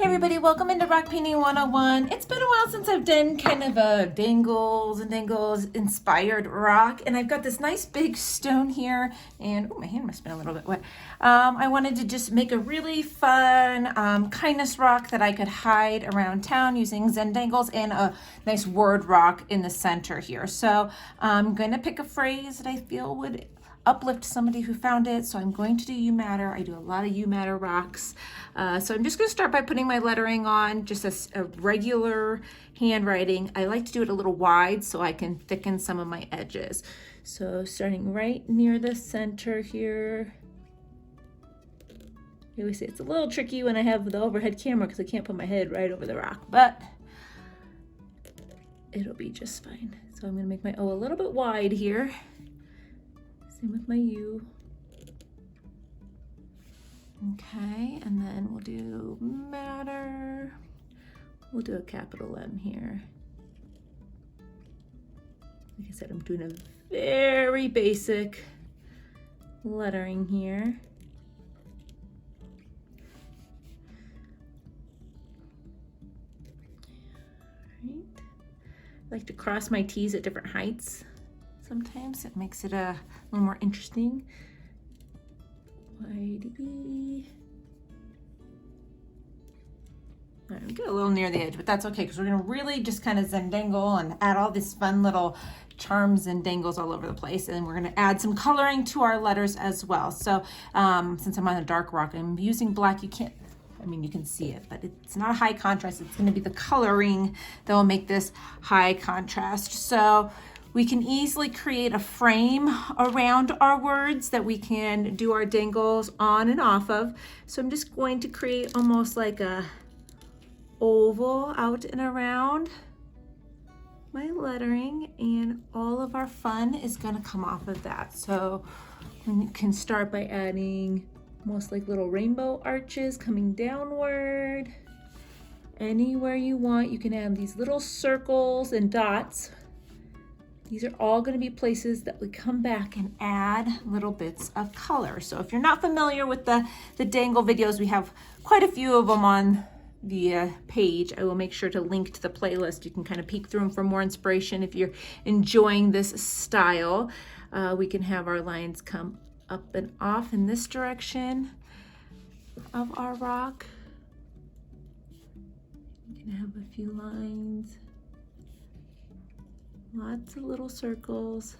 Hey everybody, welcome into Rock Painting 101. It's been a while since I've done kind of a dangles and dangles inspired rock, and I've got this nice big stone here, and oh, my hand must have been a little bit wet. I wanted to just make a really fun kindness rock that I could hide around town using Zendangles and a nice word rock in the center here. So I'm going to pick a phrase that I feel would uplift somebody who found it. So I'm going to do You Matter. I do a lot of You Matter rocks. So I'm just going to start by putting my lettering on, just a regular handwriting. I like to do it a little wide so I can thicken some of my edges. So starting right near the center here. I always say it's a little tricky when I have the overhead camera because I can't put my head right over the rock, but it'll be just fine. So I'm going to make my O a little bit wide here. Same with my U. Okay, and then we'll do matter. We'll do a capital M here. Like I said, I'm doing a very basic lettering here. All right. I like to cross my T's at different heights. Sometimes it makes it a little more interesting. YDB. All right, we get a little near the edge, but that's okay because we're going to really just kind of Zendangle and add all these fun little charms and dangles all over the place. And we're going to add some coloring to our letters as well. So since I'm on a dark rock, I'm using black. You can't, I mean, you can see it, but it's not a high contrast. It's going to be the coloring that will make this high contrast. So we can easily create a frame around our words that we can do our dangles on and off of. So I'm just going to create almost like a oval out and around my lettering, and all of our fun is going to come off of that. So we can start by adding almost like little rainbow arches coming downward. Anywhere you want, you can add these little circles and dots. These are all going to be places that we come back and add little bits of color. So if you're not familiar with the dangle videos, we have quite a few of them on the page. I will make sure to link to the playlist. You can kind of peek through them for more inspiration if you're enjoying this style. We can have our lines come up and off in this direction of our rock. You can have a few lines. Lots of little circles.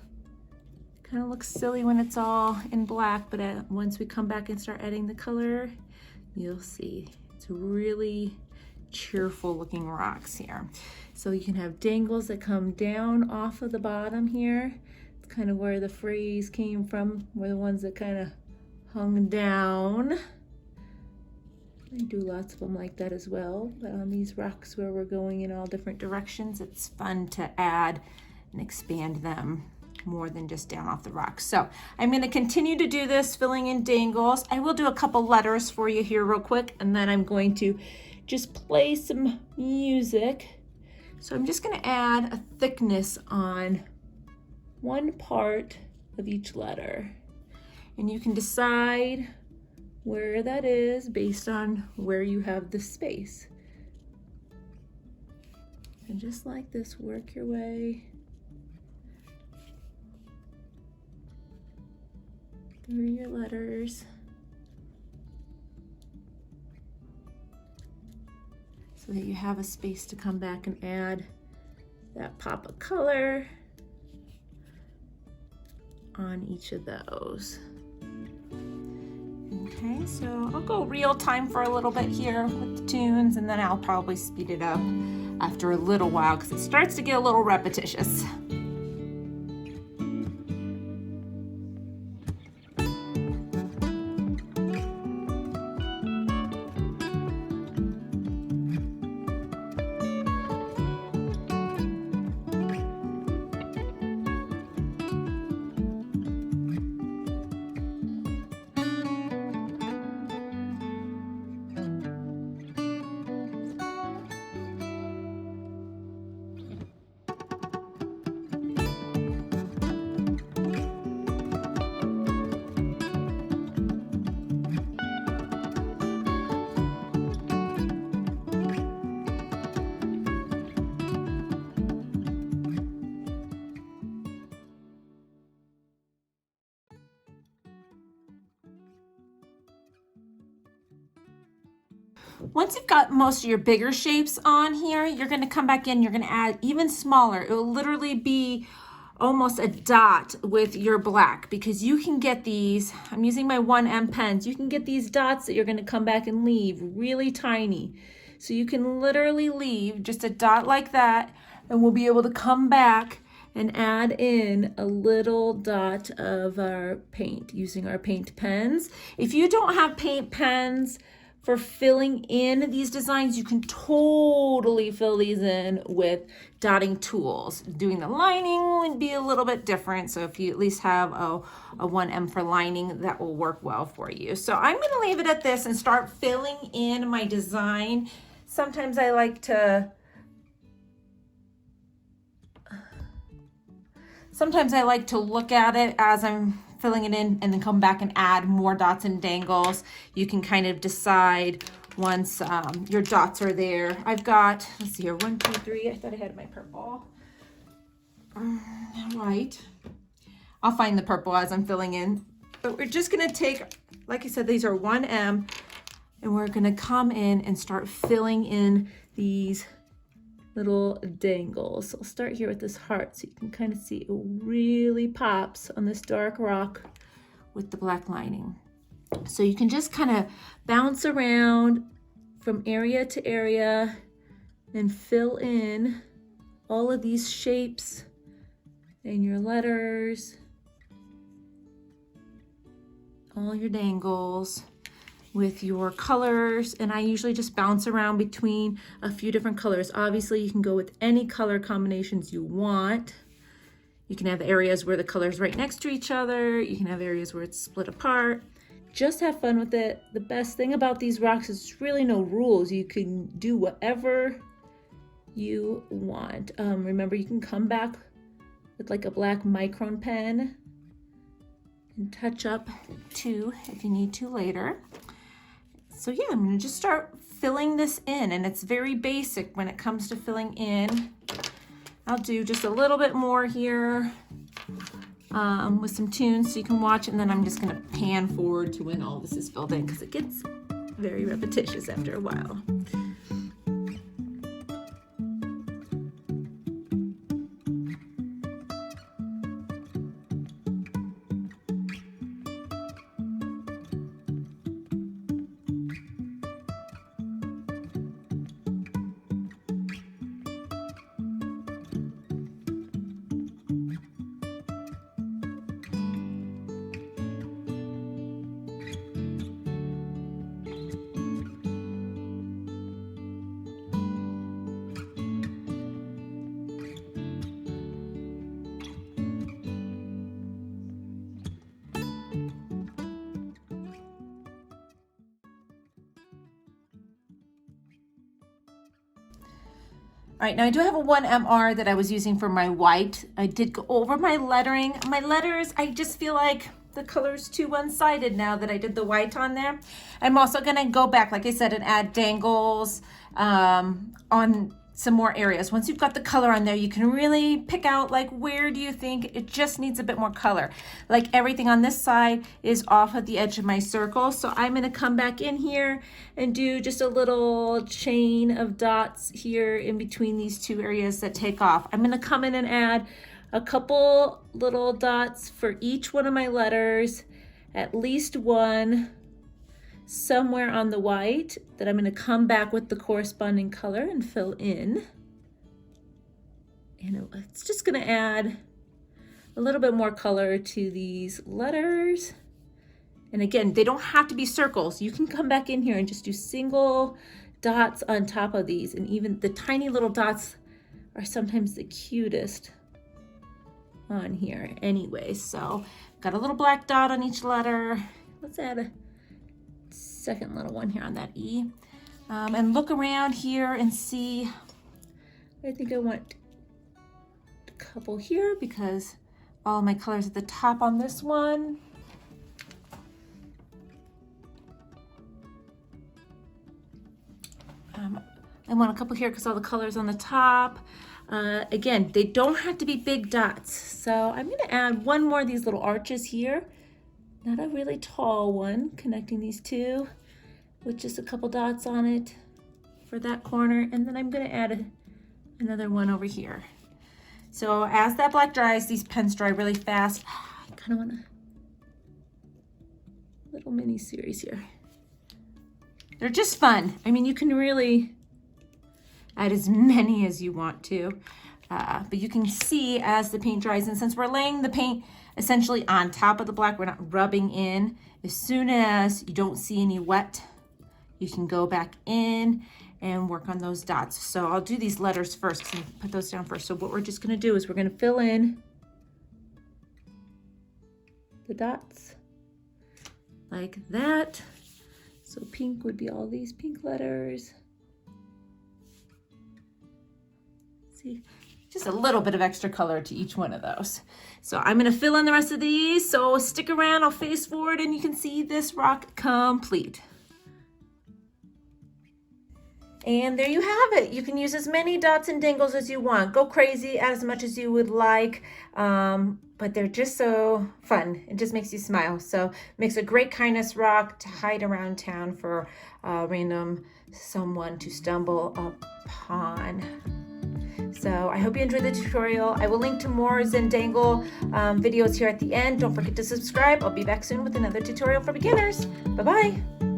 Kind of looks silly when it's all in black, but once we come back and start adding the color, you'll see it's really cheerful looking rocks here. So you can have dangles that come down off of the bottom here. It's kind of where the phrase came from, were the ones that kind of hung down. I do lots of them like that as well, but on these rocks where we're going in all different directions, it's fun to add and expand them more than just down off the rock. So I'm going to continue to do this, filling in dangles. I will do a couple letters for you here real quick, and then I'm going to just play some music. So I'm just going to add a thickness on one part of each letter, and you can decide where that is based on where you have the space. And just like this, work your way through your letters so that you have a space to come back and add that pop of color on each of those. Okay, so I'll go real time for a little bit here with the tunes, and then I'll probably speed it up after a little while because it starts to get a little repetitious. once you've got most of your bigger shapes on here, you're gonna come back in, you're gonna add even smaller. It will literally be almost a dot with your black, because you can get these, I'm using my 1M pens, you can get these dots that you're gonna come back and leave really tiny. So you can literally leave just a dot like that, and we'll be able to come back and add in a little dot of our paint using our paint pens. If you don't have paint pens for filling in these designs, you can totally fill these in with dotting tools. Doing the lining would be a little bit different, so if you at least have a 1M for lining, that will work well for you. So I'm gonna leave it at this and start filling in my design. Sometimes I like to look at it as I'm filling it in and then come back and add more dots and dangles. You can kind of decide once your dots are there. I've got, let's see here, 1, 2, 3. I thought I had my purple. Right. I'll find the purple as I'm filling in. But we're just gonna take, like I said, these are 1M, and we're gonna come in and start filling in these little dangles. So I'll start here with this heart so you can kind of see it really pops on this dark rock with the black lining. So you can just kind of bounce around from area to area and fill in all of these shapes and your letters, all your dangles with your colors. And I usually just bounce around between a few different colors. Obviously you can go with any color combinations you want. You can have areas where the colors right next to each other. You can have areas where it's split apart. Just have fun with it. The best thing about these rocks is there's really no rules. You can do whatever you want. Remember, you can come back with like a black micron pen and touch up too if you need to later. So yeah, I'm gonna just start filling this in, and it's very basic when it comes to filling in. I'll do just a little bit more here with some tunes so you can watch, and then I'm just gonna pan forward to when all this is filled in, because it gets very repetitious after a while. All right, now I do have a 1MR that I was using for my white. I did go over my lettering. My letters, I just feel like the color's too one-sided now that I did the white on there. I'm also gonna go back, like I said, and add dangles on some more areas. Once you've got the color on there, you can really pick out like where do you think it just needs a bit more color. Like everything on this side is off at the edge of my circle. So I'm gonna come back in here and do just a little chain of dots here in between these two areas that take off. I'm gonna come in and add a couple little dots for each one of my letters, at least one somewhere on the white that I'm going to come back with the corresponding color and fill in. And it's just going to add a little bit more color to these letters. And again, they don't have to be circles. You can come back in here and just do single dots on top of these. And even the tiny little dots are sometimes the cutest on here anyway. So got a little black dot on each letter. Let's add a second little one here on that E, and look around here and see. I think I want a couple here because all my colors at the top on this one. I want a couple here because all the colors on the top. Again, they don't have to be big dots. So I'm going to add one more of these little arches here. Not a really tall one connecting these two. with just a couple dots on it for that corner, and then I'm going to add another one over here. So as that black dries, these pens dry really fast. I kind of want a little mini series here. They're just fun. I mean, you can really add as many as you want to, but you can see as the paint dries, and since we're laying the paint essentially on top of the black, we're not rubbing in. As soon as you don't see any wet, you can go back in and work on those dots. So I'll do these letters first, because I'm gonna put those down first. So what we're just gonna do is we're gonna fill in the dots like that. So pink would be all these pink letters. See, just a little bit of extra color to each one of those. So I'm gonna fill in the rest of these. So stick around, I'll face forward and you can see this rock complete. And there you have it. You can use as many dots and dangles as you want. Go crazy, add as much as you would like, but they're just so fun. It just makes you smile. So makes a great kindness rock to hide around town for random someone to stumble upon. So I hope you enjoyed the tutorial. I will link to more Zendangle videos here at the end. Don't forget to subscribe. I'll be back soon with another tutorial for beginners. Bye-bye.